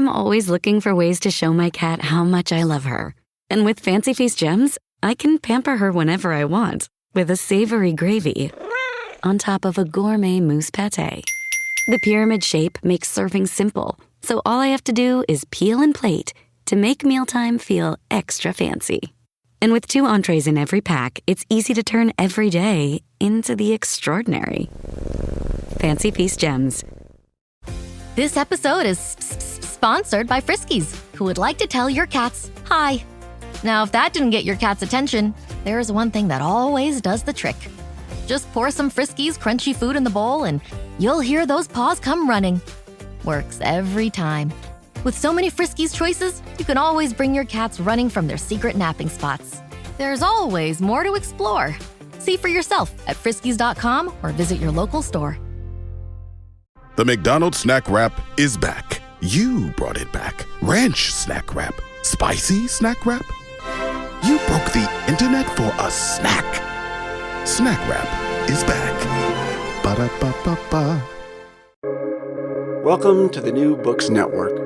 I'm always looking for ways to show my cat how much I love her. And with Fancy Feast gems, I can pamper her whenever I want with a savory gravy on top of a gourmet mousse pâté. The pyramid shape makes serving simple, so all I have to do is peel and plate to make mealtime feel extra fancy. And with 2 entrees in every pack, it's easy to turn every day into the extraordinary. Fancy Feast gems. This episode is sponsored by Friskies, who would like to tell your cats hi. Now, if that didn't get your cat's attention, there's one thing that always does the trick. Just pour some Friskies crunchy food in the bowl and you'll hear those paws come running. Works every time. With so many Friskies choices, you can always bring your cats running from their secret napping spots. There's always more to explore. See for yourself at friskies.com or visit your local store. The McDonald's snack wrap is back. You brought it back. Ranch snack wrap. Spicy snack wrap. You broke the internet for a snack. Snack wrap is back. Ba-da-ba-ba-ba. Welcome to the New Books Network.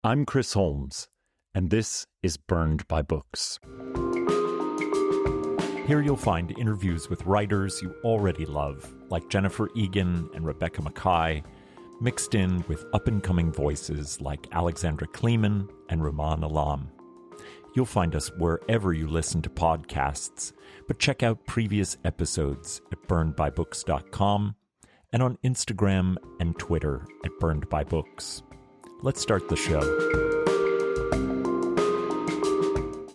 I'm Chris Holmes, and this is Burned by Books. Here you'll find interviews with writers you already love, like Jennifer Egan and Rebecca Mackay, mixed in with up-and-coming voices like Alexandra Kleeman and Rumaan Alam. You'll find us wherever you listen to podcasts, but check out previous episodes at burnedbybooks.com and on Instagram and Twitter at burnedbybooks. Let's start the show.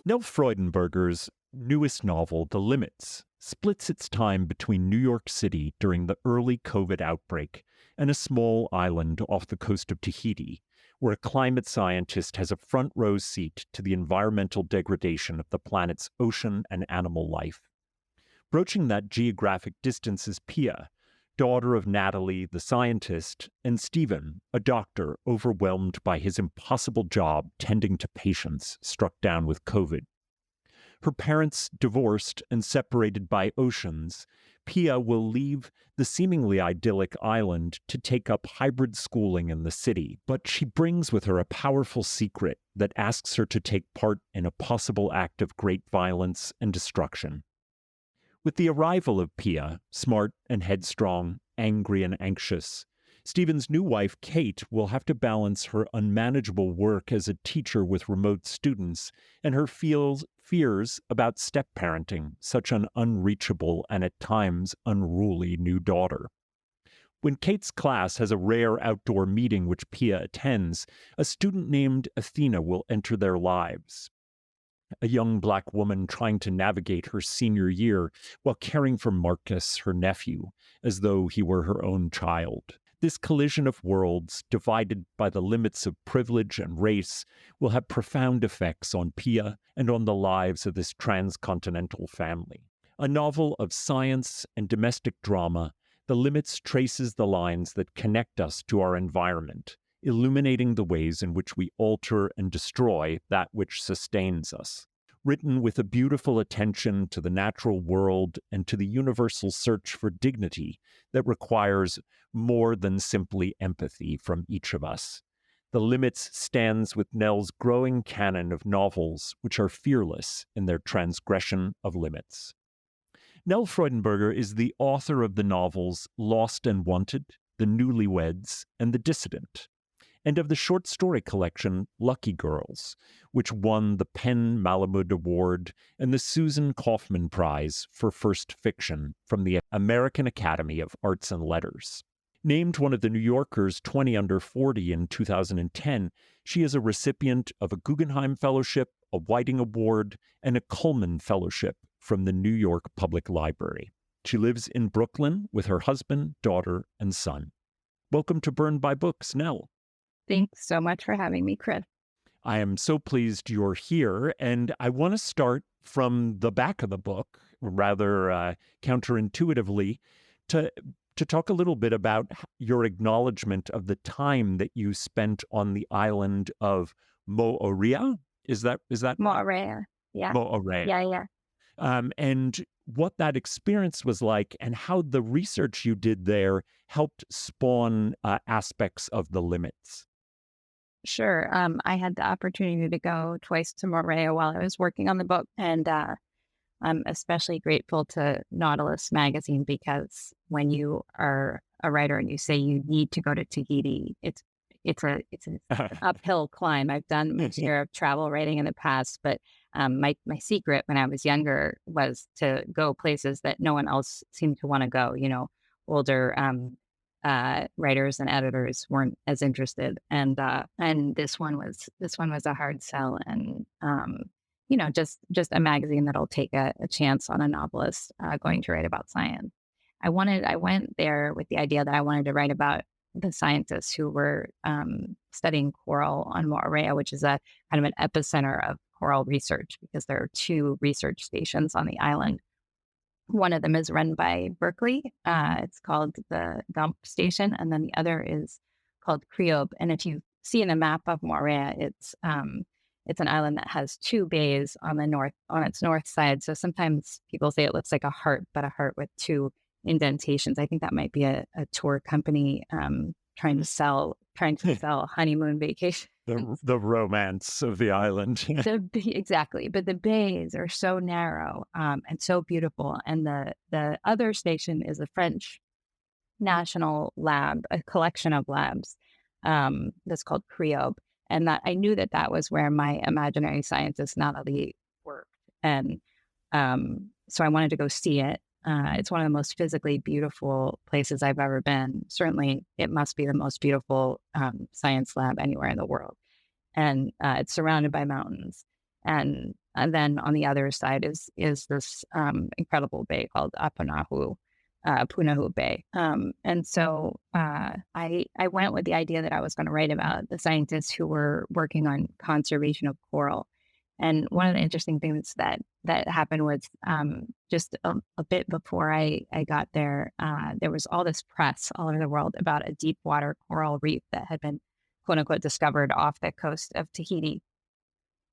Nell Freudenberger's newest novel, The Limits, splits its time between New York City during the early COVID outbreak and a small island off the coast of Tahiti, where a climate scientist has a front row seat to the environmental degradation of the planet's ocean and animal life. Broaching that geographic distance is Pia, daughter of Natalie, the scientist, and Stephen, a doctor overwhelmed by his impossible job tending to patients struck down with COVID. Her parents divorced and separated by oceans, Pia will leave the seemingly idyllic island to take up hybrid schooling in the city, but she brings with her a powerful secret that asks her to take part in a possible act of great violence and destruction. With the arrival of Pia, smart and headstrong, angry and anxious, Stephen's new wife, Kate, will have to balance her unmanageable work as a teacher with remote students and her fears about step-parenting such an unreachable and at times unruly new daughter. When Kate's class has a rare outdoor meeting which Pia attends, a student named Athena will enter their lives. A young Black woman trying to navigate her senior year while caring for Marcus, her nephew, as though he were her own child. This collision of worlds, divided by the limits of privilege and race, will have profound effects on Pia and on the lives of this transcontinental family. A novel of science and domestic drama, The Limits traces the lines that connect us to our environment, illuminating the ways in which we alter and destroy that which sustains us. Written with a beautiful attention to the natural world and to the universal search for dignity that requires more than simply empathy from each of us. The Limits stands with Nell's growing canon of novels which are fearless in their transgression of limits. Nell Freudenberger is the author of the novels Lost and Wanted, The Newlyweds, and The Dissident, and of the short story collection Lucky Girls, which won the Penn Malamud Award and the Susan Kaufman Prize for First Fiction from the American Academy of Arts and Letters. Named one of the New Yorker's 20 Under 40 in 2010, she is a recipient of a Guggenheim Fellowship, a Whiting Award, and a Cullman Fellowship from the New York Public Library. She lives in Brooklyn with her husband, daughter, and son. Welcome to Burned by Books, Nell. Thanks so much for having me, Chris. I am so pleased you're here, and I want to start from the back of the book, rather counterintuitively, to talk a little bit about your acknowledgement of the time that you spent on the island of Moorea. Is that Moorea? Yeah. Moorea. Yeah. And what that experience was like and how the research you did there helped spawn aspects of the limits. Sure. I had the opportunity to go twice to Moorea while I was working on the book, and I'm especially grateful to Nautilus magazine because when you are a writer and you say you need to go to Tahiti, it's an uphill climb. I've done my share of travel writing in the past, but my secret when I was younger was to go places that no one else seemed to want to go. Older writers and editors weren't as interested, and this one was a hard sell, and just a magazine that'll take a chance on a novelist going to write about science. I went there with the idea that I wanted to write about the scientists who were studying coral on Moorea, which is a kind of an epicenter of coral research because there are two research stations on the island. One of them is run by Berkeley. It's called the Dump Station, and then the other is called Criob. And if you see in a map of Moorea, it's an island that has two bays on its north side. So sometimes people say it looks like a heart, but a heart with two indentations. I think that might be a tour company trying to sell honeymoon vacation. The romance of the island. Exactly. But the bays are so narrow and so beautiful. And the other station is a French national lab, a collection of labs that's called Criob. And that I knew that was where my imaginary scientist Natalie worked. And so I wanted to go see it. It's one of the most physically beautiful places I've ever been. Certainly, it must be the most beautiful science lab anywhere in the world. And it's surrounded by mountains. And then on the other side is this incredible bay called Punahu Bay. And so I went with the idea that I was going to write about the scientists who were working on conservation of coral. And one of the interesting things that happened was just a bit before I got there, there was all this press all over the world about a deep water coral reef that had been, quote unquote, discovered off the coast of Tahiti.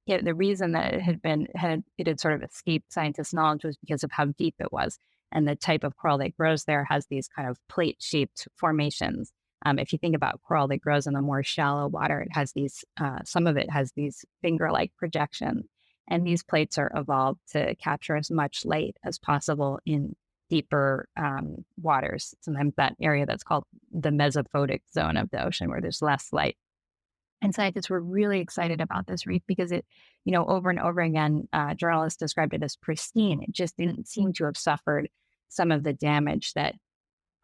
The reason that it had sort of escaped scientists' knowledge was because of how deep it was. And the type of coral that grows there has these kind of plate-shaped formations. If you think about coral that grows in the more shallow water, it has these, some of it has these finger-like projections. And these plates are evolved to capture as much light as possible in deeper waters. Sometimes that area that's called the mesophotic zone of the ocean where there's less light. And scientists were really excited about this reef because it, over and over again, journalists described it as pristine. It just didn't seem to have suffered some of the damage that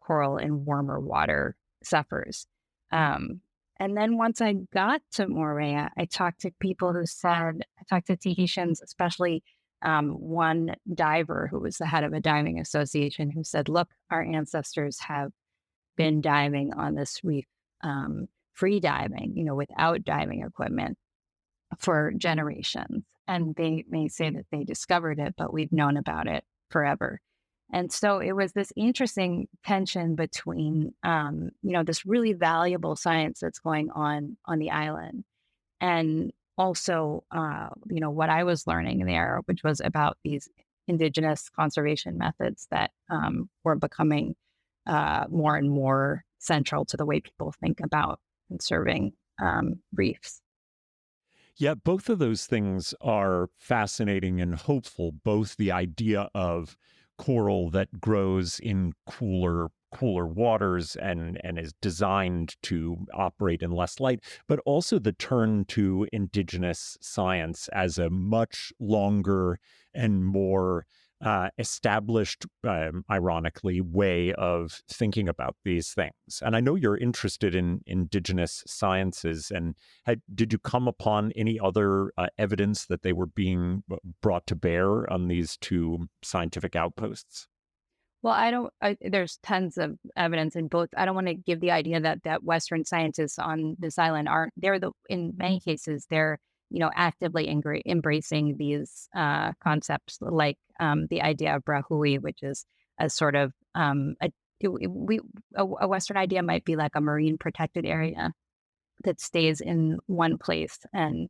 coral in warmer water suffers. And then once I got to Moorea, I talked to Tahitians, especially one diver who was the head of a diving association who said, look, our ancestors have been diving on this reef, free diving, without diving equipment for generations. And they may say that they discovered it, but we've known about it forever. And so it was this interesting tension between, this really valuable science that's going on the island. And also, what I was learning there, which was about these indigenous conservation methods that were becoming more and more central to the way people think about conserving reefs. Yeah, both of those things are fascinating and hopeful, both the idea of coral that grows in cooler waters and is designed to operate in less light, but also the turn to indigenous science as a much longer and more established, ironically, way of thinking about these things. And I know you're interested in indigenous sciences. And did you come upon any other evidence that they were being brought to bear on these two scientific outposts? Well, there's tons of evidence in both. I don't want to give the idea that Western scientists on this island in many cases, they're actively embracing these concepts like the idea of brahui, which is a sort of a Western idea might be like a marine protected area that stays in one place. And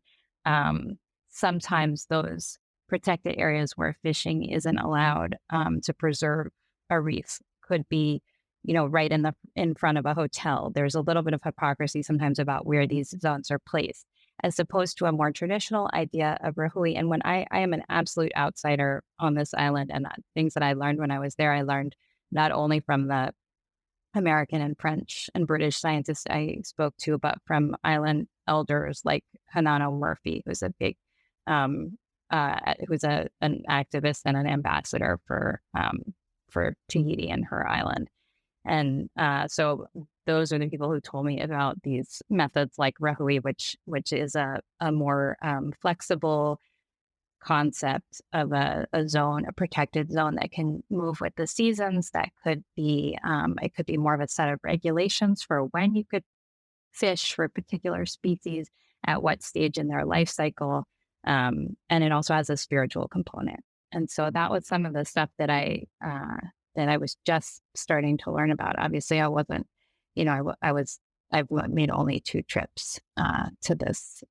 sometimes those protected areas where fishing isn't allowed to preserve a reef. Could be, right in front of a hotel. There's a little bit of hypocrisy sometimes about where these zones are placed, as opposed to a more traditional idea of Rahui. And when I am an absolute outsider on this island, and things that I learned when I was there, I learned not only from the American and French and British scientists I spoke to, but from island elders like Hanano Murphy, who's a big, who's an activist and an ambassador for Tahiti and her island. And so those are the people who told me about these methods like Rahui, which is a more flexible concept of a zone, a protected zone that can move with the seasons. That could be, it could be more of a set of regulations for when you could fish for a particular species at what stage in their life cycle. And it also has a spiritual component. And so that was some of the stuff that I was just starting to learn about. Obviously, I wasn't, I've made only 2 trips to this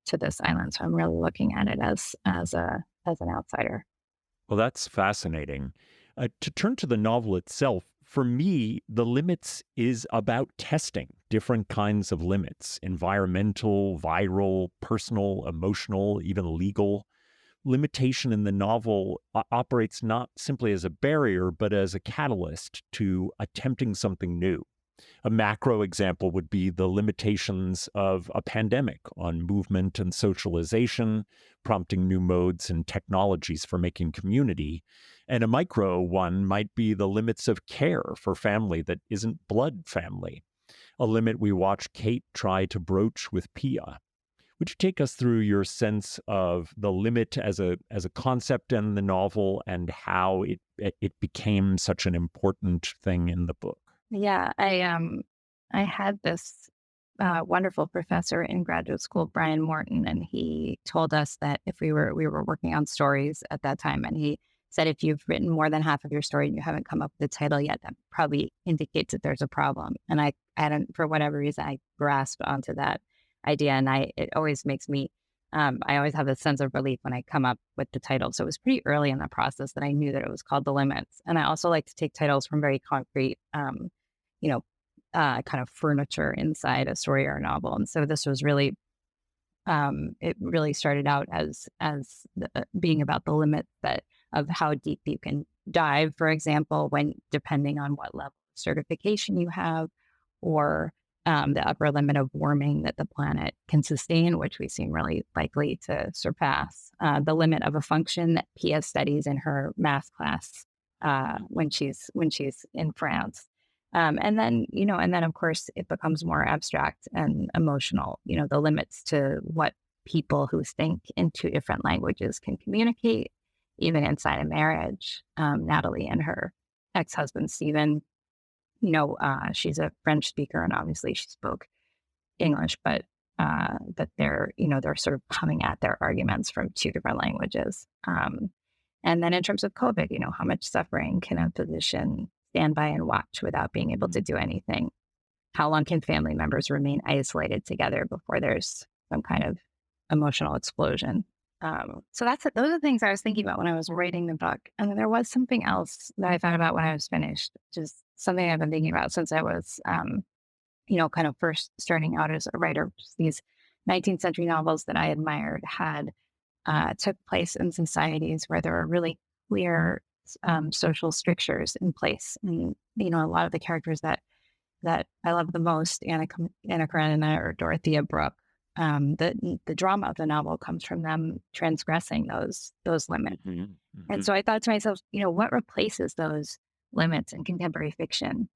island, so I'm really looking at it as an outsider. Well, that's fascinating. To turn to the novel itself, for me, The Limits is about testing different kinds of limits: environmental, viral, personal, emotional, even legal. Limitation in the novel operates not simply as a barrier, but as a catalyst to attempting something new. A macro example would be the limitations of a pandemic on movement and socialization, prompting new modes and technologies for making community. And a micro one might be the limits of care for family that isn't blood family, a limit we watch Kate try to broach with Pia. Would you take us through your sense of the limit as a concept in the novel and how it became such an important thing in the book? Yeah, I had this wonderful professor in graduate school, Brian Morton, and he told us that if we were working on stories at that time, and he said if you've written more than half of your story and you haven't come up with a title yet, that probably indicates that there's a problem. And I hadn't, for whatever reason, I grasped onto that idea, and it always makes me. I always have a sense of relief when I come up with the title. So it was pretty early in the process that I knew that it was called The Limits. And I also like to take titles from very concrete, kind of furniture inside a story or a novel. And so this was really, it really started out as being about the limit of how deep you can dive, for example, depending on what level of certification you have, or the upper limit of warming that the planet can sustain, which we seem really likely to surpass. The limit of a function that Pia studies in her math class when she's in France. And then of course it becomes more abstract and emotional, the limits to what people who think in 2 different languages can communicate, even inside a marriage. Natalie and her ex-husband, Stephen, she's a French speaker and obviously she spoke English, but they're sort of coming at their arguments from 2 different languages. And then in terms of COVID, how much suffering can a physician stand by and watch without being able to do anything? How long can family members remain isolated together before there's some kind of emotional explosion? So those are things I was thinking about when I was writing the book. And then there was something else that I thought about when I was finished, just something I've been thinking about since I was, kind of first starting out as a writer. These 19th century novels that I admired took place in societies where there were really clear social strictures in place. And, a lot of the characters that I love the most, Anna Karenina or Dorothea Brooke, the drama of the novel comes from them transgressing those limits. Mm-hmm. Mm-hmm. And so I thought to myself, what replaces those limits in contemporary fiction?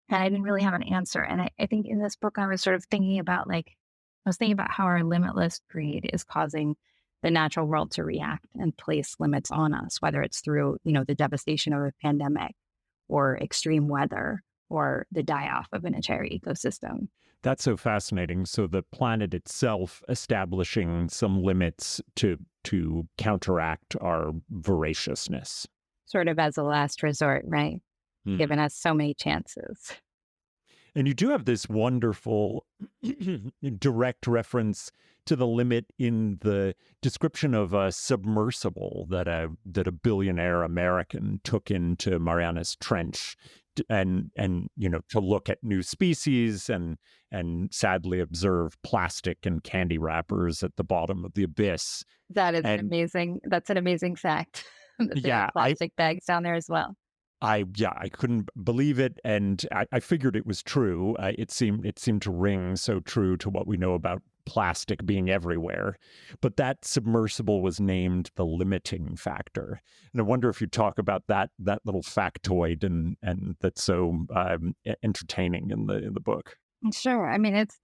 And I didn't really have an answer. And I think in this book, I was sort of thinking about how our limitless greed is causing the natural world to react and place limits on us, whether it's through, the devastation of a pandemic or extreme weather or the die-off of an entire ecosystem. That's so fascinating. So the planet itself establishing some limits to counteract our voraciousness. Sort of as a last resort, right? Mm. Given us so many chances. And you do have this wonderful direct reference to the limit in the description of a submersible that a billionaire American took into Marianas Trench and to look at new species and sadly observe plastic and candy wrappers at the bottom of the abyss. That's an amazing fact. That there are plastic bags down there as well. I couldn't believe it, and I figured it was true. It seemed to ring so true to what we know about plastic being everywhere. But that submersible was named the limiting factor, and I wonder if you talk about that little factoid and that's so entertaining in the book. Sure. I mean, it's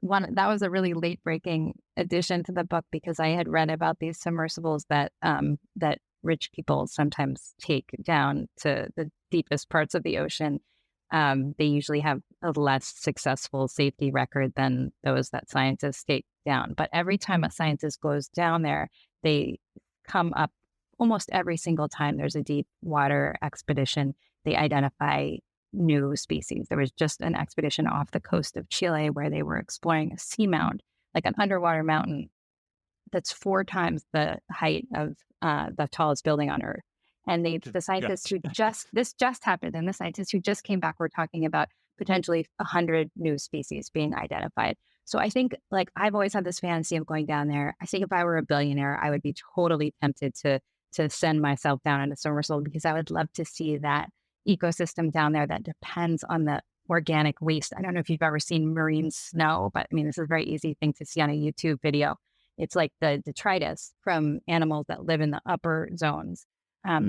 one that was a really late breaking addition to the book because I had read about these submersibles that rich people sometimes take down to the deepest parts of the ocean. They usually have a less successful safety record than those that scientists take down. But every time a scientist goes down there, they come up almost every single time there's a deep water expedition. They identify new species. There was just an expedition off the coast of Chile where they were exploring a seamount, like an underwater mountain that's 4 times the height of the tallest building on Earth. And the scientists who this just happened, and the scientists who just came back were talking about potentially 100 new species being identified. So I think, like, I've always had this fantasy of going down there. I think if I were a billionaire, I would be totally tempted to send myself down in a submersible because I would love to see that ecosystem down there that depends on the organic waste. I don't know if you've ever seen marine snow, but I mean, this is a very easy thing to see on a YouTube video. It's like the detritus from animals that live in the upper zones.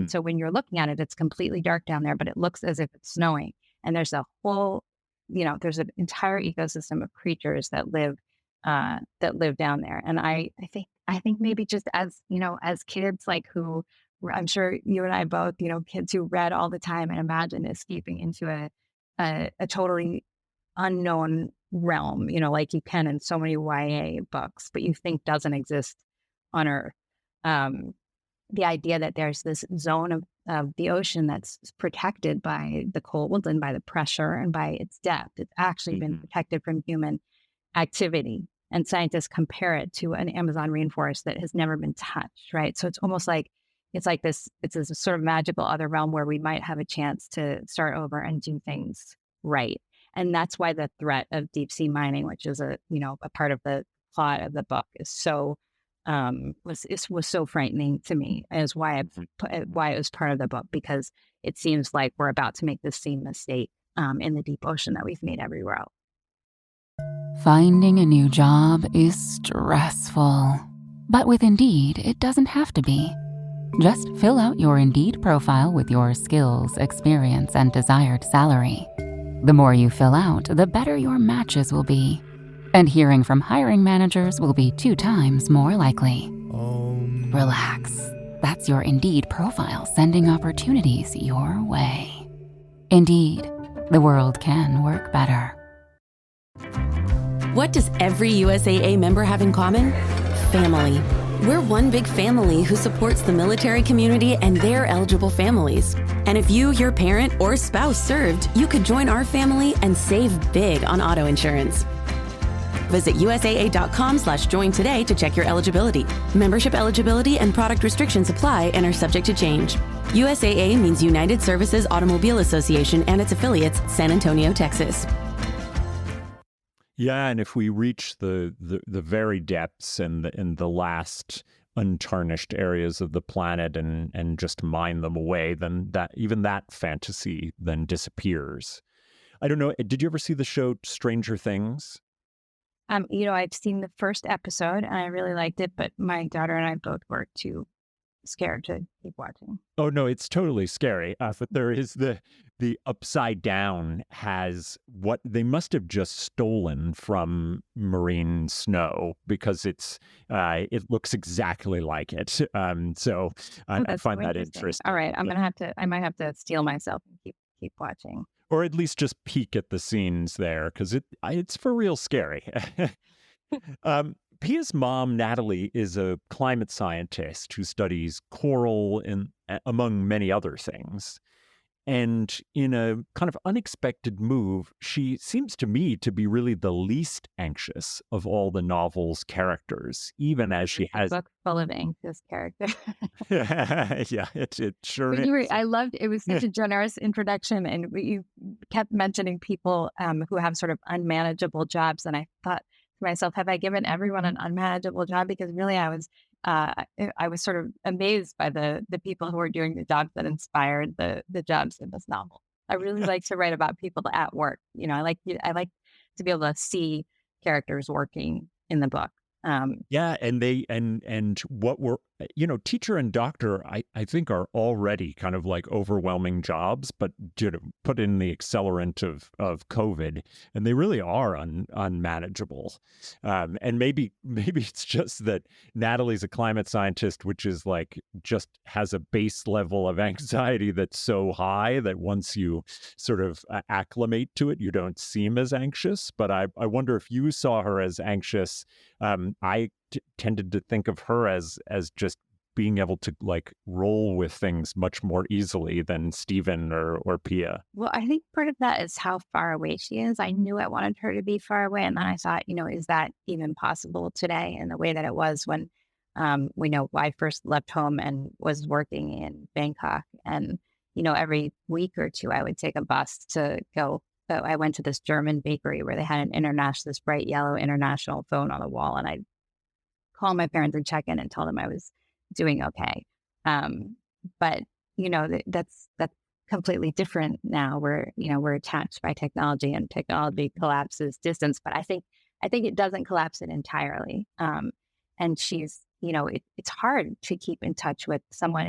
So when you're looking at it, it's completely dark down there, but it looks as if it's snowing. And there's a whole, there's an entire ecosystem of creatures that live down there. And I think maybe just as kids, like who I'm sure you and I both, kids who read all the time and imagine escaping into a totally unknown realm, like you can in so many YA books, but you think doesn't exist on Earth. The idea that there's this zone of the ocean that's protected by the cold and by the pressure and by its depth. It's actually been protected from human activity. And scientists compare it to an Amazon rainforest that has never been touched, right? So it's almost like it's a sort of magical other realm where we might have a chance to start over and do things right. And that's why the threat of deep sea mining, which is a part of the plot of the book, is so was so frightening to me. Is why it was part of the book, because it seems like we're about to make the same mistake in the deep ocean that we've made everywhere else. Finding a new job is stressful, but with Indeed, it doesn't have to be. Just fill out your Indeed profile with your skills, experience, and desired salary. The more you fill out, the better your matches will be. And hearing from hiring managers will be 2 times more likely. Relax. That's your Indeed profile sending opportunities your way. Indeed, the world can work better. What does every USAA member have in common? Family. We're one big family who supports the military community and their eligible families. And if you, your parent, or spouse served, you could join our family and save big on auto insurance. Visit USAA.com/join today to check your eligibility. Membership eligibility and product restrictions apply and are subject to change. USAA means United Services Automobile Association and its affiliates, San Antonio, Texas. Yeah, and if we reach the very depths and the last untarnished areas of the planet and just mine them away, then that fantasy then disappears. I don't know. Did you ever see the show Stranger Things? I've seen the first episode and I really liked it, but my daughter and I both were too scared to keep watching. Oh no, it's totally scary. But there is the Upside Down has what they must have just stolen from marine snow, because it looks exactly like it. So I find that interesting. All right, I might have to steel myself and keep watching. Or at least just peek at the scenes there, because it's for real scary. Pia's mom, Natalie, is a climate scientist who studies coral among many other things. And in a kind of unexpected move, she seems to me to be really the least anxious of all the novel's characters, even as she It's a has. book full of anxious characters. Yeah, it sure But is. I loved it. Was such a generous introduction, and you kept mentioning people who have sort of unmanageable jobs, and I thought to myself, have I given everyone an unmanageable job? Because really, I was sort of amazed by the people who are doing the jobs that inspired the jobs in this novel. I really like to write about people at work. I like to be able to see characters working in the book. Yeah, and and what were teacher and doctor, I think are already kind of like overwhelming jobs, but put in the accelerant of COVID, and they really are unmanageable. And maybe it's just that Natalie's a climate scientist, which is like just has a base level of anxiety that's so high that once you sort of acclimate to it, you don't seem as anxious. But I wonder if you saw her as anxious. I tended to think of her as just being able to like roll with things much more easily than Stephen or Pia. Well, I think part of that is how far away she is. I knew I wanted her to be far away, and then I thought, is that even possible today in the way that it was when I first left home and was working in Bangkok, and every week or two I would take a bus to go. So I went to this German bakery where they had this bright yellow international phone on the wall, and I'd call my parents and check in and tell them I was doing okay. But that's completely different now. We're attached by technology, and technology collapses distance. But I think it doesn't collapse it entirely. And she's it's hard to keep in touch with someone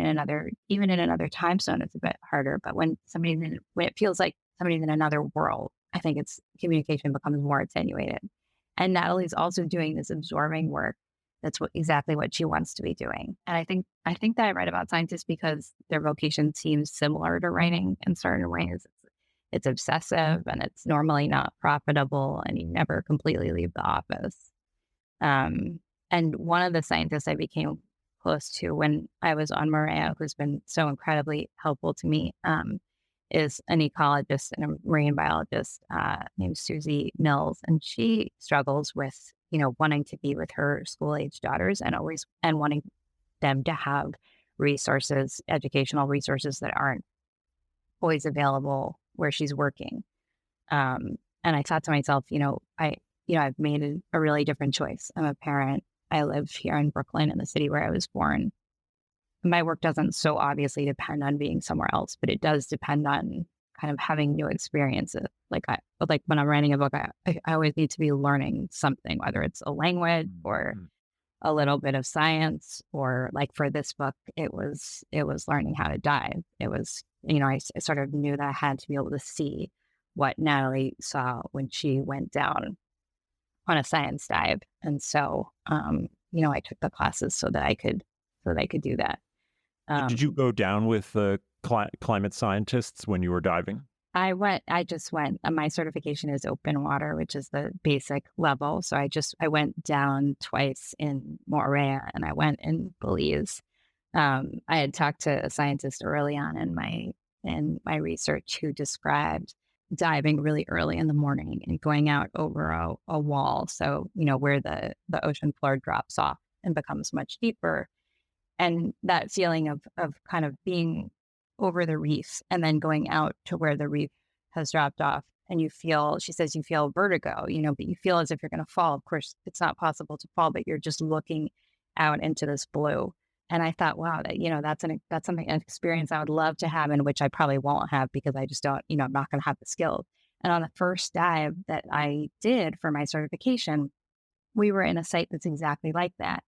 even in another time zone. It's a bit harder. But when it feels like somebody's in another world, I think communication becomes more attenuated. And Natalie's also doing this absorbing work. That's exactly what she wants to be doing. And I think that I write about scientists because their vocation seems similar to writing in certain ways. It's obsessive, and it's normally not profitable, and you never completely leave the office. And one of the scientists I became close to when I was on Moorea, who's been so incredibly helpful to me, is an ecologist and a marine biologist named Susie Mills. And she struggles with, wanting to be with her school-age daughters and wanting them to have resources, educational resources that aren't always available where she's working. And I thought to myself, I've made a really different choice. I'm a parent. I live here in Brooklyn, in the city where I was born. My work doesn't so obviously depend on being somewhere else, but it does depend on kind of having new experiences. Like when I'm writing a book, I always need to be learning something, whether it's a language or a little bit of science, or like for this book, it was learning how to dive. It was, I sort of knew that I had to be able to see what Natalie saw when she went down on a science dive. And so, I took the classes so that I could do that. Did you go down with climate scientists when you were diving? I just went. My certification is open water, which is the basic level. So I went down twice in Moorea, and I went in Belize. I had talked to a scientist early on in my research who described diving really early in the morning and going out over a wall. So, where the ocean floor drops off and becomes much deeper. And that feeling of kind of being over the reef and then going out to where the reef has dropped off. And she says you feel vertigo, but you feel as if you're going to fall. Of course, it's not possible to fall, but you're just looking out into this blue. And I thought, wow, that's an experience I would love to have, and which I probably won't have because I just don't, I'm not going to have the skills. And on the first dive that I did for my certification, we were in a site that's exactly like that.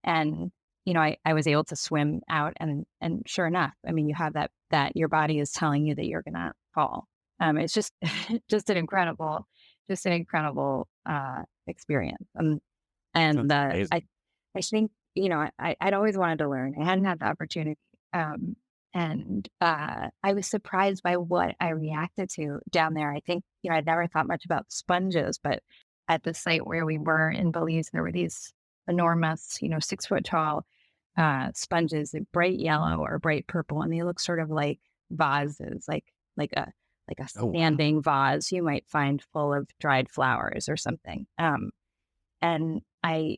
And, I was able to swim out, and sure enough, I mean, you have that your body is telling you that you're going to fall. It's just, just an incredible experience. And I think, I'd always wanted to learn. I hadn't had the opportunity. And I was surprised by what I reacted to down there. I think, I'd never thought much about sponges, but at the site where we were in Belize, there were these enormous, 6 foot tall sponges, bright yellow or bright purple. And they look sort of like vases, like like a Oh, wow. standing vase you might find full of dried flowers or something. And I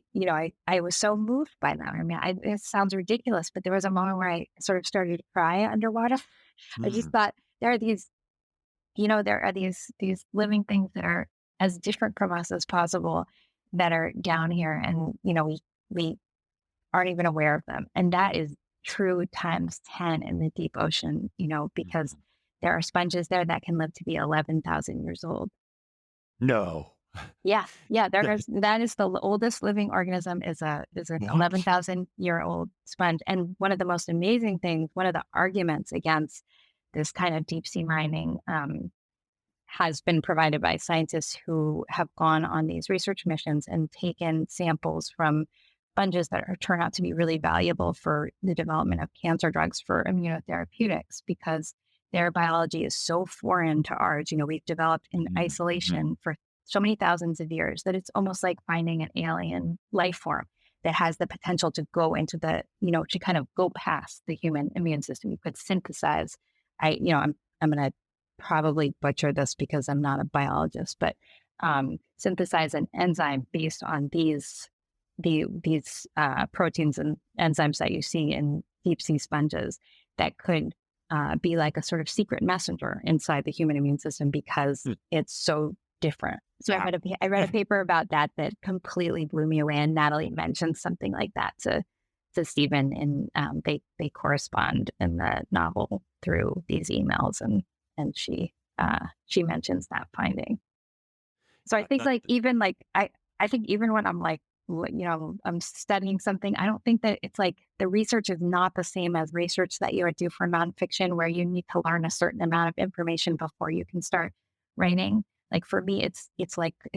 was so moved by that. I mean, it sounds ridiculous, but there was a moment where I sort of started to cry underwater. I just Mm. thought there are these living things that are as different from us as possible that are down here, and we aren't even aware of them. And that is true times 10 in the deep ocean, because there are sponges there that can live to be 11,000 years old. No. Yeah. That is the oldest living organism is an What? 11,000-year-old sponge. And one of the most amazing things, one of the arguments against this kind of deep sea mining has been provided by scientists who have gone on these research missions and taken samples from sponges that turn out to be really valuable for the development of cancer drugs for immunotherapeutics, because their biology is so foreign to ours. We've developed in isolation for so many thousands of years that it's almost like finding an alien life form that has the potential to go into to kind of go past the human immune system. You could synthesize. I'm going to probably butcher this because I'm not a biologist, but synthesize an enzyme based on these proteins and enzymes that you see in deep sea sponges that could be like a sort of secret messenger inside the human immune system because it's so different. So Yeah. I read a paper about that completely blew me away, and Natalie mentioned something like that to Stephen, and they correspond in the novel through these emails, and she mentions that finding. So I think I think even when I'm I'm studying something, I don't think that it's like the research is not the same as research that you would do for nonfiction, where you need to learn a certain amount of information before you can start writing. Like for me, it's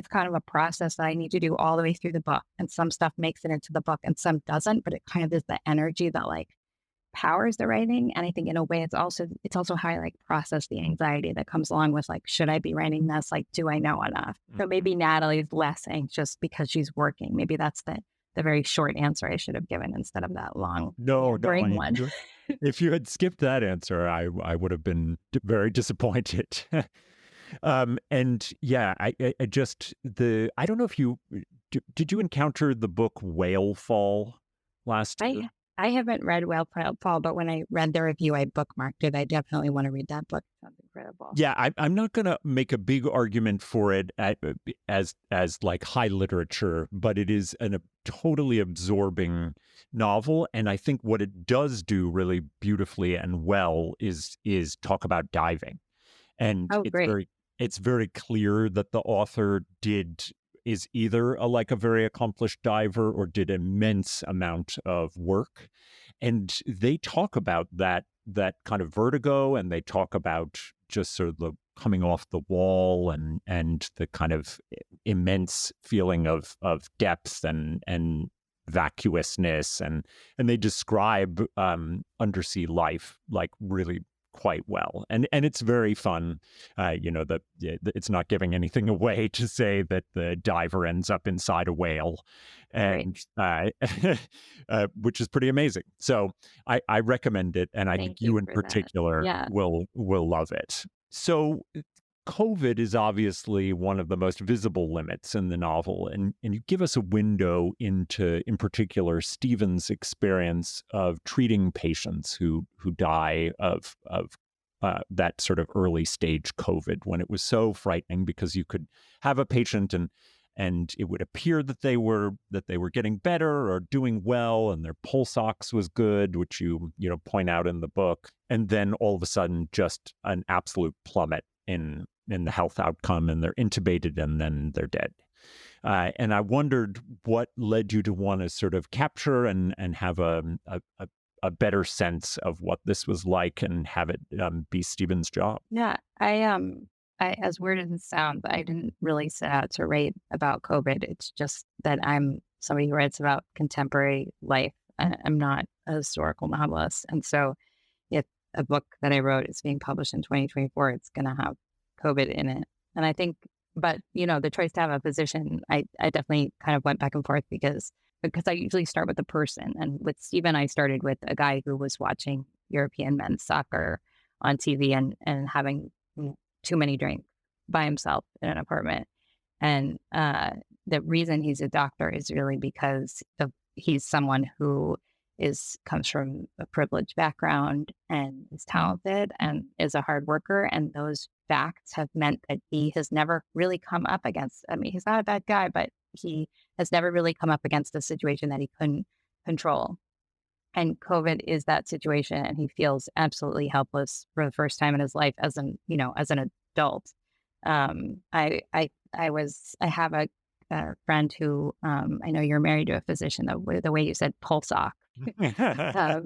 kind of a process that I need to do all the way through the book, and some stuff makes it into the book and some doesn't, but it kind of is the energy that powers the writing. And I think in a way it's also how I process the anxiety that comes along with should I be writing this? Do I know enough? So maybe Natalie's less anxious because she's working. Maybe that's the very short answer I should have given instead of that long meandering one. If you had skipped that answer, I would have been very disappointed. And yeah, I don't know if did you encounter the book Whale Fall last year? I haven't read Whale Fall, but when I read the review, I bookmarked it. I definitely want to read that book. It sounds incredible. Yeah, I'm not going to make a big argument for it as high literature, but it is a totally absorbing novel. And I think what it does do really beautifully and well is talk about diving. And it's very clear that the author is either a very accomplished diver or did immense amount of work. And they talk about that kind of vertigo, and they talk about just sort of the coming off the wall and the kind of immense feeling of depth and vacuousness. And they describe undersea life really quite well, and it's very fun. It's not giving anything away to say that the diver ends up inside a whale, and which is pretty amazing. So I recommend it, and I think you in particular will love it. So COVID is obviously one of the most visible limits in the novel, and you give us a window into, in particular, Stephen's experience of treating patients who die of that sort of early stage COVID, when it was so frightening because you could have a patient and it would appear that they were getting better or doing well, and their pulse ox was good, which you point out in the book, and then all of a sudden just an absolute plummet in the health outcome, and they're intubated and then they're dead. And I wondered what led you to want to sort of capture and have a better sense of what this was like and have it be Stephen's job. Yeah, I as weird as it sounds, I didn't really set out to write about COVID. It's just that I'm somebody who writes about contemporary life. I'm not a historical novelist, and so if a book that I wrote is being published in 2024, it's going to have COVID in it. And I think, but the choice to have a physician, I definitely kind of went back and forth because I usually start with the person. And with Stephen, I started with a guy who was watching European men's soccer on TV and having too many drinks by himself in an apartment. And the reason he's a doctor is really because he's someone who comes from a privileged background and is talented and is a hard worker. And those facts have meant that he has never really come up against, I mean, he's not a bad guy, but he has never really come up against a situation that he couldn't control. And COVID is that situation, and he feels absolutely helpless for the first time in his life as an adult. I have a friend who, I know you're married to a physician, the way you said pulse ox. You have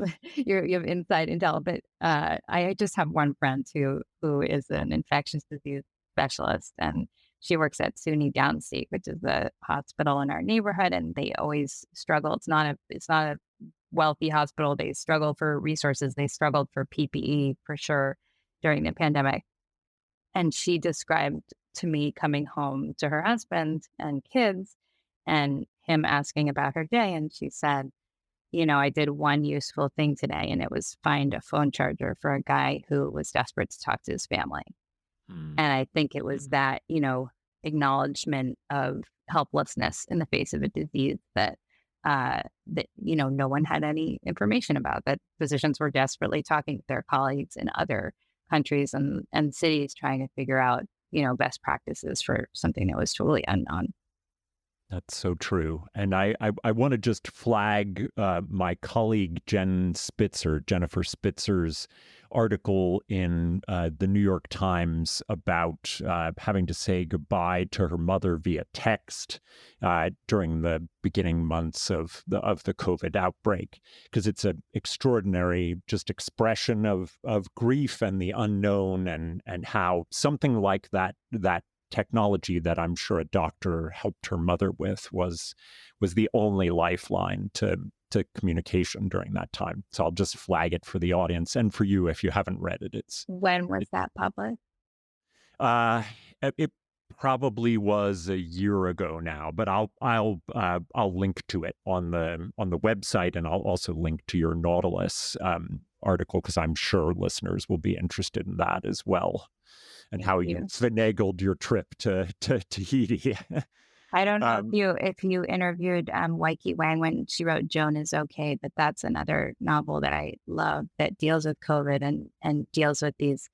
inside intel, but I just have one friend who is an infectious disease specialist, and she works at SUNY Downstate, which is the hospital in our neighborhood, and they always struggle. It's not a wealthy hospital. They struggle for resources. They struggled for PPE for sure during the pandemic. And she described to me coming home to her husband and kids and him asking about her day. And she said, I did one useful thing today, and it was find a phone charger for a guy who was desperate to talk to his family. And I think it was that, acknowledgement of helplessness in the face of a disease that no one had any information about, that physicians were desperately talking to their colleagues in other countries and cities trying to figure out, best practices for something that was totally unknown. That's so true. And I want to just flag my colleague Jennifer Spitzer's article in the New York Times about having to say goodbye to her mother via text during the beginning months of the COVID outbreak, because it's an extraordinary just expression of grief and the unknown, and how something like that technology that I'm sure a doctor helped her mother with was the only lifeline to communication during that time. So I'll just flag it for the audience and for you if you haven't read it. When was that published? It probably was a year ago now, but I'll link to it on the website, and I'll also link to your Nautilus article, because I'm sure listeners will be interested in that as well, and how you finagled your trip to Tahiti. I don't know if you interviewed Waikiki Wang when she wrote Joan is Okay, but that's another novel that I love that deals with COVID and deals with these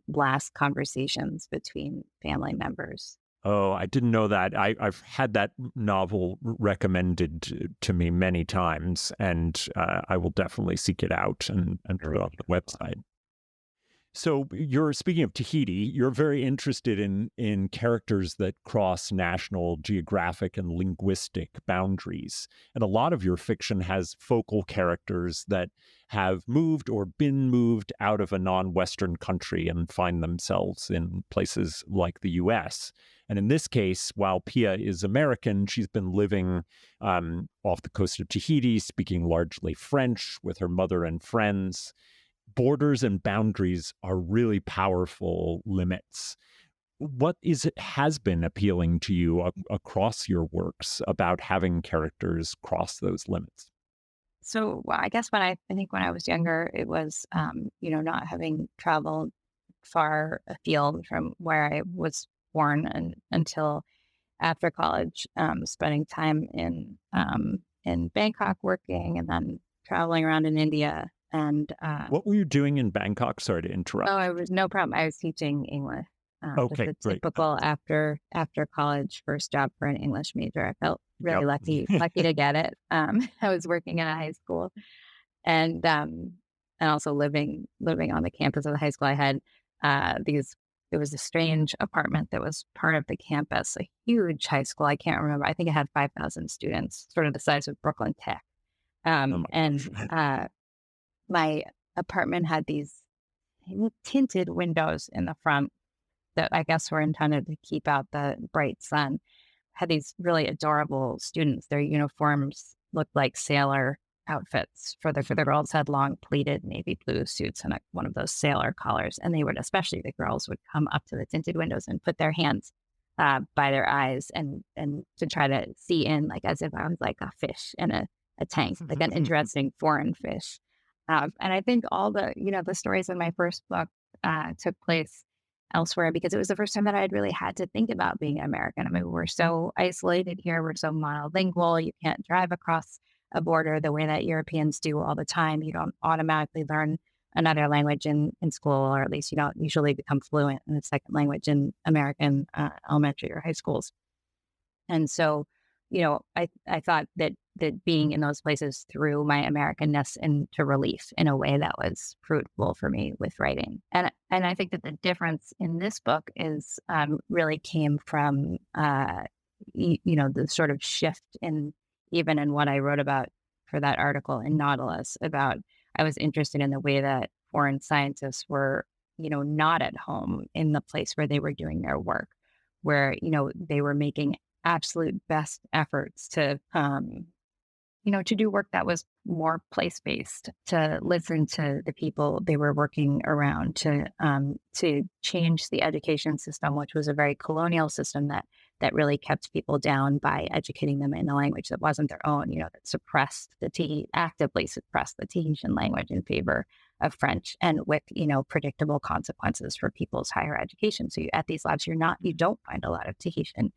last conversations between family members. Oh, I didn't know that. I've had that novel recommended to me many times, and I will definitely seek it out and put it on the website. So you're speaking of Tahiti, you're very interested in characters that cross national, geographic, and linguistic boundaries. And a lot of your fiction has focal characters that have moved or been moved out of a non-Western country and find themselves in places like the U.S. And in this case, while Pia is American, she's been living off the coast of Tahiti, speaking largely French with her mother and friends. Borders and boundaries are really powerful limits. What has been appealing to you across your works about having characters cross those limits? So I guess when I was younger, it was, not having traveled far afield from where I was born until after college, spending time in Bangkok working, and then traveling around in India. And what were you doing in Bangkok? Sorry to interrupt. Oh, it was no problem. I was teaching English. Okay, just a typical after college first job for an English major. I felt really lucky to get it. I was working in a high school, and also living on the campus of the high school. I had it was a strange apartment that was part of the campus, a huge high school. I can't remember. I think it had 5,000 students, sort of the size of Brooklyn Tech. My apartment had these tinted windows in the front that I guess were intended to keep out the bright sun. Had these really adorable students. Their uniforms looked like sailor outfits. For the girls had long pleated navy blue suits and one of those sailor collars. And they would, especially the girls, would come up to the tinted windows and put their hands by their eyes and to try to see in, like as if I was like a fish in a tank, like an interesting foreign fish. And I think all the stories in my first book took place elsewhere because it was the first time that I had really had to think about being American. I mean, we're so isolated here. We're so monolingual. You can't drive across a border the way that Europeans do all the time. You don't automatically learn another language in school, or at least you don't usually become fluent in a second language in American elementary or high schools. And so, I thought that being in those places threw my Americanness into relief in a way that was fruitful for me with writing. And I think that the difference in this book is really came from the sort of shift in even in what I wrote about for that article in Nautilus about I was interested in the way that foreign scientists were, not at home in the place where they were doing their work, where, they were making absolute best efforts to do work that was more place-based, to listen to the people they were working around, to change the education system, which was a very colonial system that really kept people down by educating them in a language that wasn't their own, that actively suppressed the Tahitian language in favor of French, and with, predictable consequences for people's higher education. So at these labs, you don't find a lot of Tahitian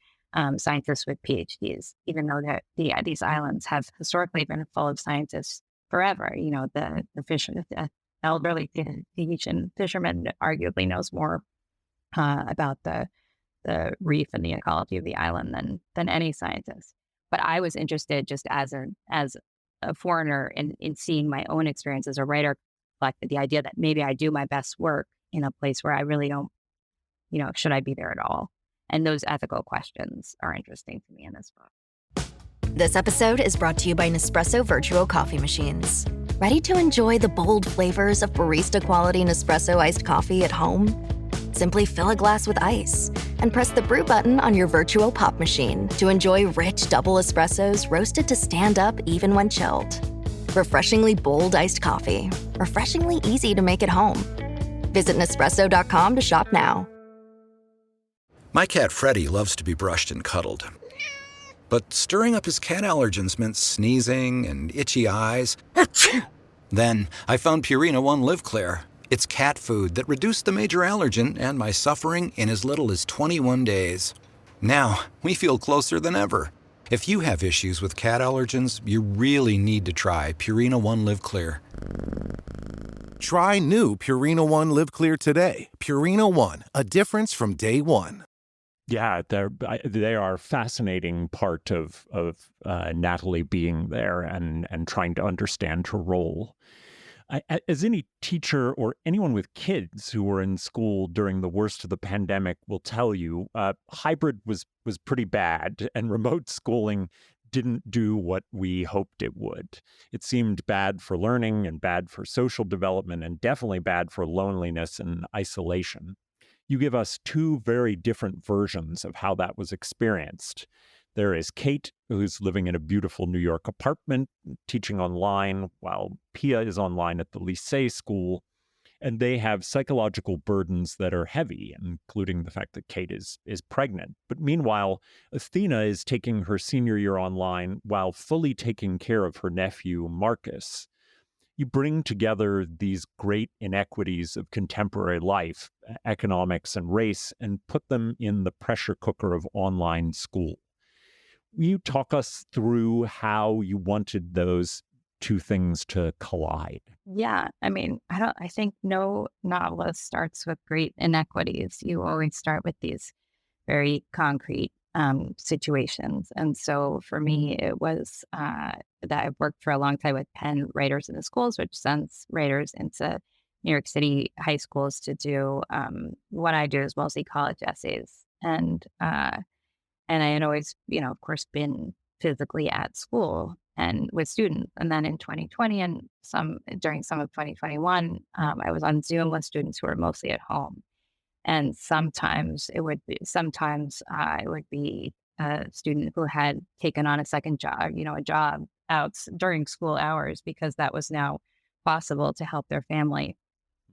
scientists with PhDs, even though these islands have historically been full of scientists forever. The elderly Tahitian fisherman arguably knows more about the reef and the ecology of the island than any scientist. But I was interested just as a foreigner in seeing my own experience as a writer, like the idea that maybe I do my best work in a place where I really don't, should I be there at all? And those ethical questions are interesting to me in this book. This episode is brought to you by Nespresso Virtual Coffee Machines. Ready to enjoy the bold flavors of barista-quality Nespresso iced coffee at home? Simply fill a glass with ice and press the brew button on your virtual pop machine to enjoy rich double espressos roasted to stand up even when chilled. Refreshingly bold iced coffee. Refreshingly easy to make at home. Visit Nespresso.com to shop now. My cat Freddie loves to be brushed and cuddled. But stirring up his cat allergens meant sneezing and itchy eyes. Then I found Purina One Live Clear. It's cat food that reduced the major allergen and my suffering in as little as 21 days. Now, we feel closer than ever. If you have issues with cat allergens, you really need to try Purina One Live Clear. Try new Purina One Live Clear today. Purina One, a difference from day one. Yeah, they are a fascinating part of Natalie being there and trying to understand her role. As any teacher or anyone with kids who were in school during the worst of the pandemic will tell you, hybrid was pretty bad, and remote schooling didn't do what we hoped it would. It seemed bad for learning and bad for social development, and definitely bad for loneliness and isolation. You give us two very different versions of how that was experienced. There is Kate, who's living in a beautiful New York apartment, teaching online, while Pia is online at the lycée school, and they have psychological burdens that are heavy, including the fact that Kate is pregnant. But meanwhile, Athena is taking her senior year online while fully taking care of her nephew, Marcus. You bring together these great inequities of contemporary life, economics and race, and put them in the pressure cooker of online school. Will you talk us through how you wanted those two things to collide? Yeah, I mean, I think no novelist starts with great inequities. You always start with these very concrete situations. And so for me, it was that I've worked for a long time with Penn Writers in the Schools, which sends writers into New York City high schools to do what I do is mostly college essays. And I had always, of course, been physically at school and with students. And then in 2020 and during some of 2021, I was on Zoom with students who were mostly at home. And sometimes it would be a student who had taken on a second job, a job out during school hours because that was now possible to help their family.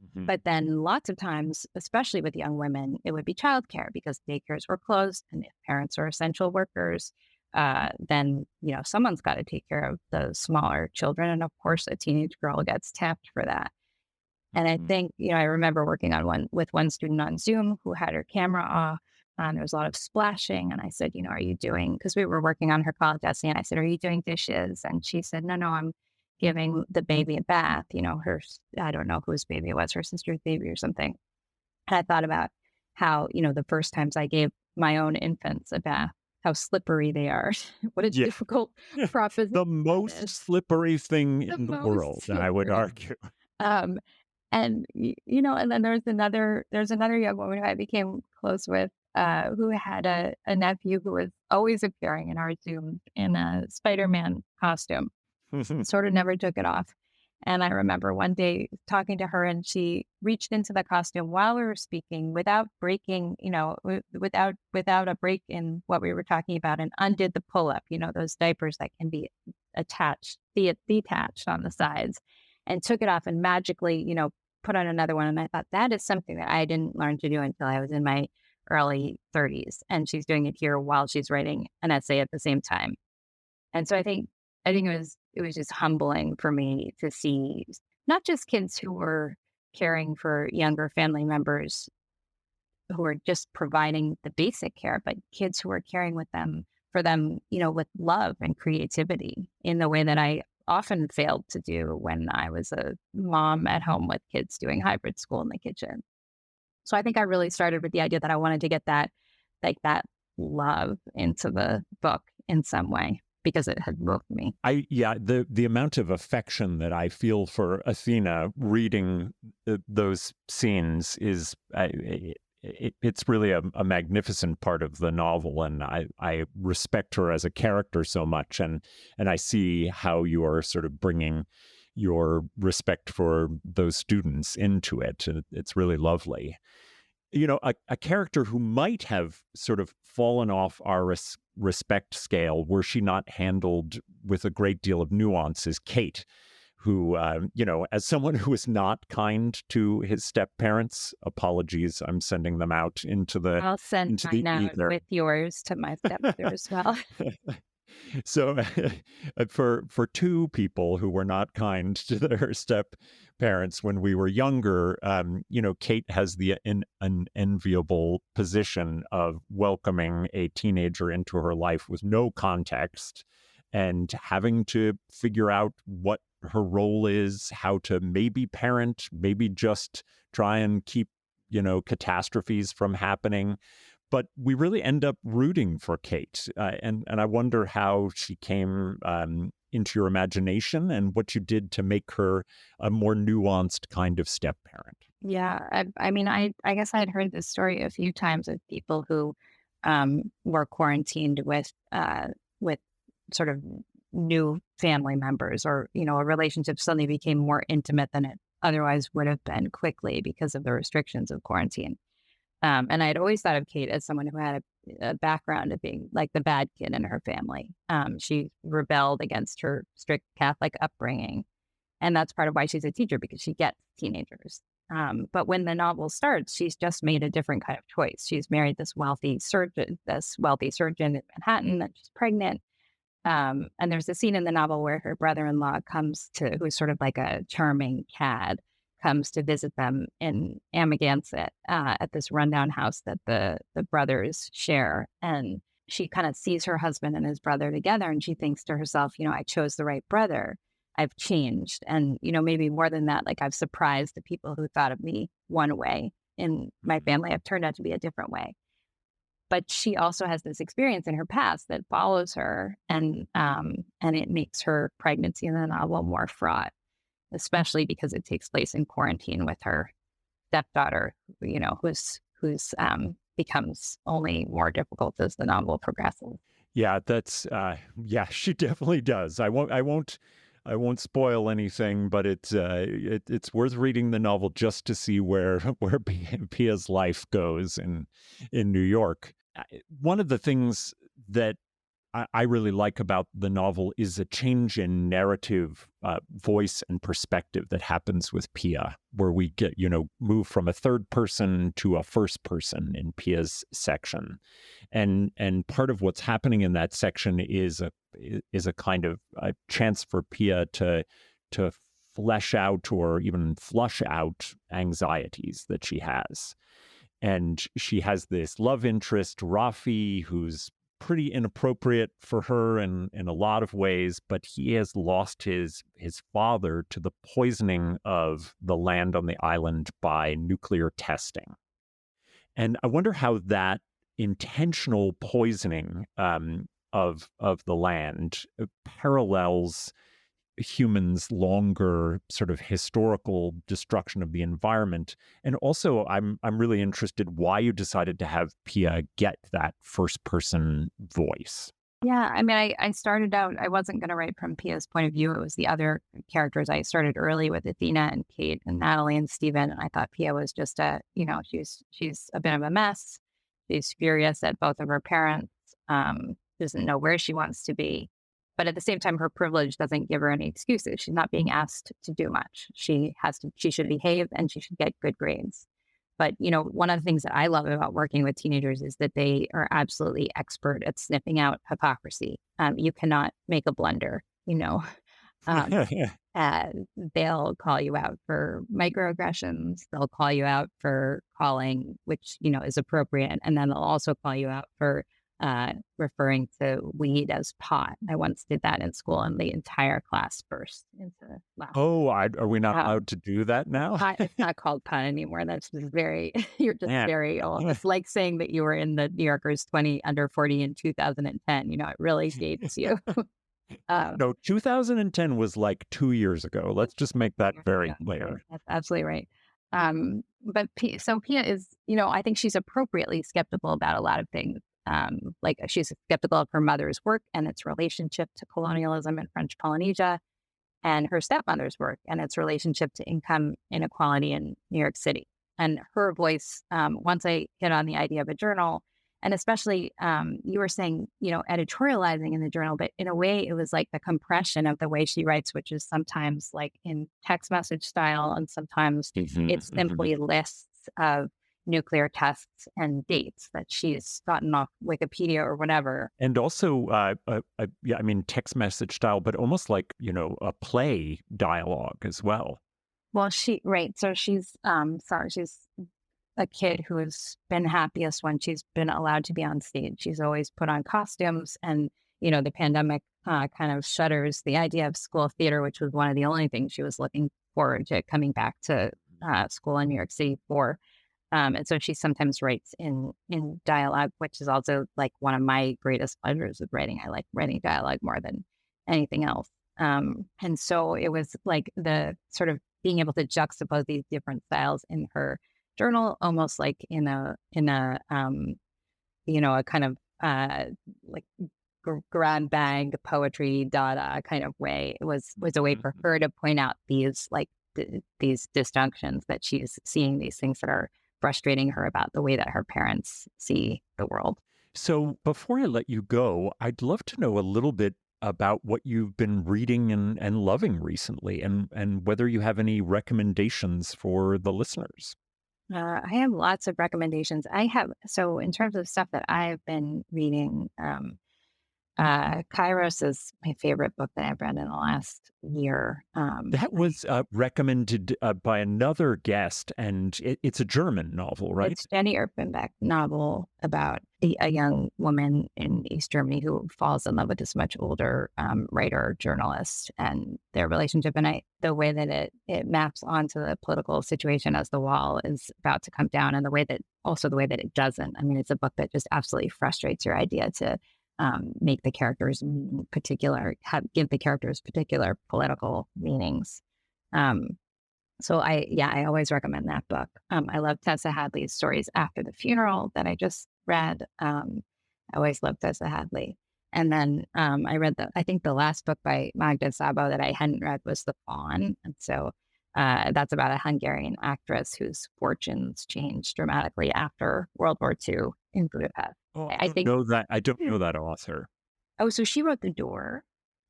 Mm-hmm. But then lots of times, especially with young women, it would be childcare because daycares were closed and if parents are essential workers, then, someone's got to take care of the smaller children. And of course, a teenage girl gets tapped for that. And I think, I remember working on with one student on Zoom who had her camera off. There was a lot of splashing. And I said, are you doing, because we were working on her college essay. And I said, are you doing dishes? And she said, no, I'm giving the baby a bath. I don't know whose baby it was, her sister's baby or something. And I thought about how, the first times I gave my own infants a bath, how slippery they are. What a difficult proposition. The most slippery thing in the world, I would argue. And and then there's another young woman who I became close with, who had a nephew who was always appearing in our Zoom in a Spider-Man costume, sort of never took it off. And I remember one day talking to her, and she reached into the costume while we were speaking without breaking, without a break in what we were talking about, and undid the pull-up, those diapers that can be detached on the sides, and took it off and magically, put on another one. And I thought, that is something that I didn't learn to do until I was in my early 30s. And she's doing it here while she's writing an essay at the same time. And so I think it was just humbling for me to see not just kids who were caring for younger family members who are just providing the basic care, but kids who are caring for them, with love and creativity in the way that I often failed to do when I was a mom at home with kids doing hybrid school in the kitchen. So I think I really started with the idea that I wanted to get that love into the book in some way, because it had moved me. The amount of affection that I feel for Athena reading those scenes is it's really a magnificent part of the novel, and I respect her as a character so much, and I see how you are sort of bringing your respect for those students into it, and it's really lovely. A character who might have sort of fallen off our respect scale were she not handled with a great deal of nuance is Kate, who, as someone who is not kind to his step-parents, apologies, I'm sending them out into the I'll send mine out with yours to my stepmother as well. So for two people who were not kind to their step-parents when we were younger, Kate has an enviable position of welcoming a teenager into her life with no context and having to figure out what her role is, how to maybe parent, maybe just try and keep, catastrophes from happening. But we really end up rooting for Kate. And I wonder how she came into your imagination and what you did to make her a more nuanced kind of step-parent. Yeah, I guess I'd heard this story a few times of people who were quarantined with sort of new family members, or, a relationship suddenly became more intimate than it otherwise would have been quickly because of the restrictions of quarantine. And I'd always thought of Kate as someone who had a background of being like the bad kid in her family. She rebelled against her strict Catholic upbringing. And that's part of why she's a teacher, because she gets teenagers. But when the novel starts, she's just made a different kind of choice. She's married this wealthy surgeon in Manhattan, and she's pregnant. And there's a scene in the novel where her brother-in-law who's sort of like a charming cad, comes to visit them in Amagansett at this rundown house that the brothers share. And she kind of sees her husband and his brother together, and she thinks to herself, I chose the right brother. I've changed. And, maybe more than that, like I've surprised the people who thought of me one way in my family. I've turned out to be a different way. But she also has this experience in her past that follows her, and it makes her pregnancy in the novel more fraught, especially because it takes place in quarantine with her stepdaughter, who's becomes only more difficult as the novel progresses. Yeah, that's she definitely does. I won't spoil anything, but it's worth reading the novel just to see where Pia's life goes in New York. One of the things that I really like about the novel is a change in narrative, voice and perspective that happens with Pia, where we get, move from a third person to a first person in Pia's section. And part of what's happening in that section is a kind of a chance for Pia to flesh out or even flush out anxieties that she has. And she has this love interest, Rafi, who's pretty inappropriate for her in a lot of ways, but he has lost his father to the poisoning of the land on the island by nuclear testing. And I wonder how that intentional poisoning of the land parallels humans' longer sort of historical destruction of the environment. And also, I'm really interested why you decided to have Pia get that first person voice. Yeah, I mean, I started out, I wasn't going to write from Pia's point of view. It was the other characters. I started early with Athena and Kate and Natalie and Stephen. And I thought Pia was just she's a bit of a mess. She's furious at both of her parents, doesn't know where she wants to be. But at the same time, her privilege doesn't give her any excuses. She's not being asked to do much. She should behave and she should get good grades. But, one of the things that I love about working with teenagers is that they are absolutely expert at sniffing out hypocrisy. You cannot make a blunder, they'll call you out for microaggressions. They'll call you out for calling, which, is appropriate. And then they'll also call you out for referring to weed as pot. I once did that in school and the entire class burst into laughter. Oh, are we not allowed to do that now? It's not called pot anymore. That's just you're just very old. It's like saying that you were in the New Yorker's 20 under 40 in 2010. It really dates you. No, 2010 was like 2 years ago. Let's just make that very clear. That's absolutely right. But Pia is, I think she's appropriately skeptical about a lot of things. Like she's skeptical of her mother's work and its relationship to colonialism in French Polynesia, and her stepmother's work and its relationship to income inequality in New York City. And her voice, once I hit on the idea of a journal, and especially you were saying, editorializing in the journal, but in a way it was like the compression of the way she writes, which is sometimes like in text message style, and sometimes it's simply lists of nuclear tests and dates that she's gotten off Wikipedia or whatever. And also, text message style, but almost like, a play dialogue as well. Well, so she's she's a kid who has been happiest when she's been allowed to be on stage. She's always put on costumes, and, the pandemic kind of shutters the idea of school theater, which was one of the only things she was looking forward to coming back to school in New York City for. And so she sometimes writes in dialogue, which is also like one of my greatest pleasures of writing. I like writing dialogue more than anything else. And so it was like the sort of being able to juxtapose these different styles in her journal, almost like in a kind of like grand bag poetry Dada kind of way. It was a way for her to point out these these disjunctions that she's seeing, these things that are frustrating her about the way that her parents see the world. So before I let you go, I'd love to know a little bit about what you've been reading and loving recently, and whether you have any recommendations for the listeners. I have lots of recommendations. So in terms of stuff that I've been reading, Kairos is my favorite book that I've read in the last year. That was recommended by another guest, and it's a German novel, right? It's Jenny Erpenbeck novel about a young woman in East Germany who falls in love with this much older writer, journalist, and their relationship. And the way that it maps onto the political situation as the wall is about to come down, and the way that it doesn't. I mean, it's a book that just absolutely frustrates your idea to make the characters give the characters particular political meanings. So I always recommend that book. I love Tessa Hadley's Stories After the Funeral that I just read. I always loved Tessa Hadley. And then I read I think the last book by Magda Szabo that I hadn't read was The Fawn. And so that's about a Hungarian actress whose fortunes changed dramatically after World War II in Budapest. Oh, I don't know that author. Oh, so she wrote The Door.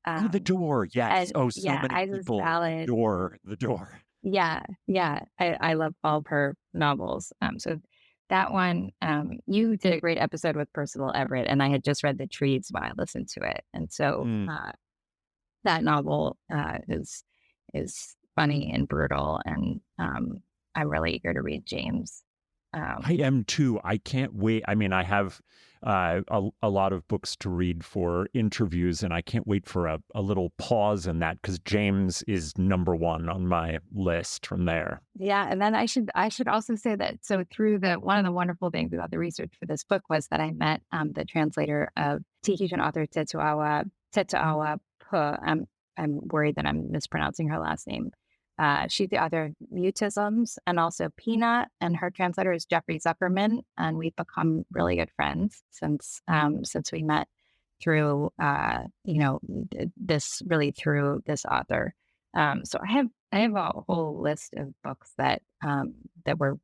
Oh, The Door. Yes. And Oh, so yeah, many Isa's people Ballad. adore The Door. Yeah, yeah. I love all of her novels. So that one, you did a great episode with Percival Everett, and I had just read The Trees while I listened to it. And so that novel is funny and brutal, and I'm really eager to read James. I am too. I can't wait. I mean, I have a lot of books to read for interviews, and I can't wait for a little pause in that because James is number one on my list from there. Yeah, and then I should also say that through one of the wonderful things about the research for this book was that I met the translator of Tahitian author Tetsuawa Pu. I'm worried that I'm mispronouncing her last name. She's the author of Mutisms and also Peanut, and her translator is Jeffrey Zuckerman, and we've become really good friends since we met through through this author. So I have a whole list of books that were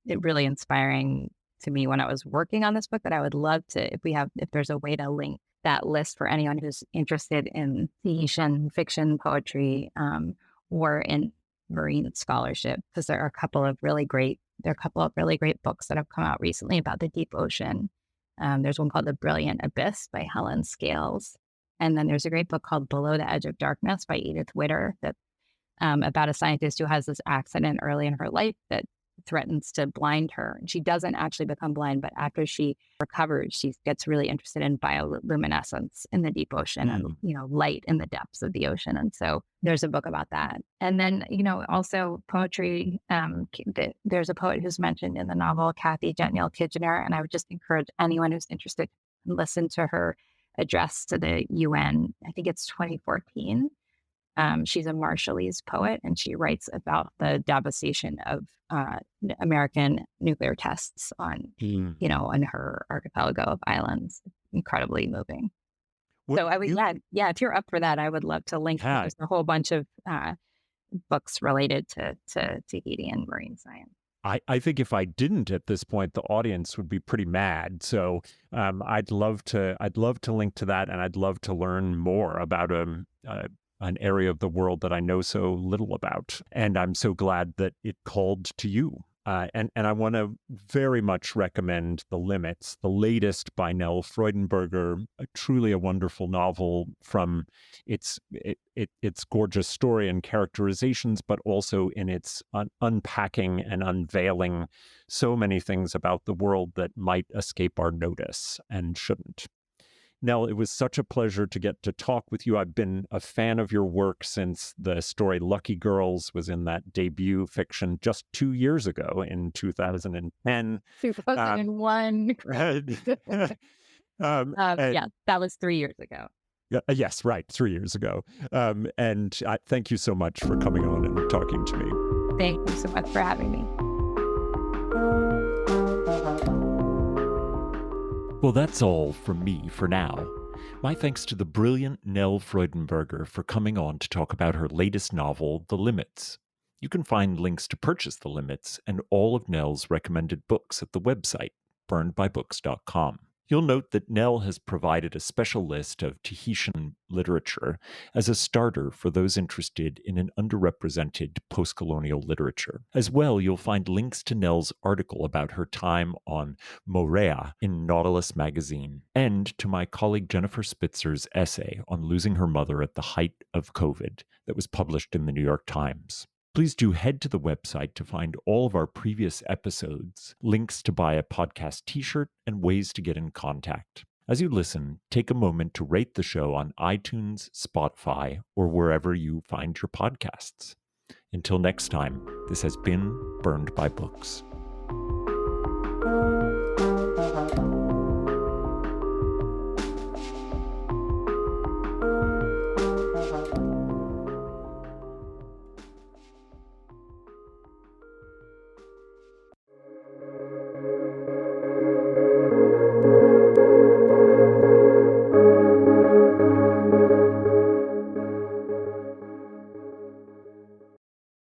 really inspiring to me when I was working on this book that I would love to, if there's a way to link that list for anyone who's interested in Tahitian fiction, poetry, or in marine scholarship, because there are a couple of really great books that have come out recently about the deep ocean. There's one called The Brilliant Abyss by Helen Scales. And then there's a great book called Below the Edge of Darkness by Edith Witter that about a scientist who has this accident early in her life that threatens to blind her. And she doesn't actually become blind, but after she recovers, she gets really interested in bioluminescence in the deep ocean and, light in the depths of the ocean. And so there's a book about that. And then, also poetry. There's a poet who's mentioned in the novel, Kathy Gentnell Kitchener, and I would just encourage anyone who's interested to listen to her address to the UN. I think it's 2014. She's a Marshallese poet, and she writes about the devastation of American nuclear tests on her archipelago of islands. Incredibly moving. So if you're up for that, I would love to link. There's a whole bunch of books related to Tahiti and marine science. I think if I didn't at this point, the audience would be pretty mad. So I'd love to link to that, and I'd love to learn more about an area of the world that I know so little about. And I'm so glad that it called to you. And I want to very much recommend The Limits, the latest by Nell Freudenberger, truly a wonderful novel from its gorgeous story and characterizations, but also in its unpacking and unveiling so many things about the world that might escape our notice and shouldn't. Nell, it was such a pleasure to get to talk with you. I've been a fan of your work since the story Lucky Girls was in that debut fiction just 2 years ago in 2010. 2001. That was 3 years ago. Yes, right, 3 years ago. And thank you so much for coming on and talking to me. Thank you so much for having me. Well, that's all from me for now. My thanks to the brilliant Nell Freudenberger for coming on to talk about her latest novel, The Limits. You can find links to purchase The Limits and all of Nell's recommended books at the website, burnedbybooks.com. You'll note that Nell has provided a special list of Tahitian literature as a starter for those interested in an underrepresented postcolonial literature. As well, you'll find links to Nell's article about her time on Moorea in Nautilus magazine, and to my colleague Jennifer Spitzer's essay on losing her mother at the height of COVID that was published in the New York Times. Please do head to the website to find all of our previous episodes, links to buy a podcast t-shirt, and ways to get in contact. As you listen, take a moment to rate the show on iTunes, Spotify, or wherever you find your podcasts. Until next time, this has been Burned by Books.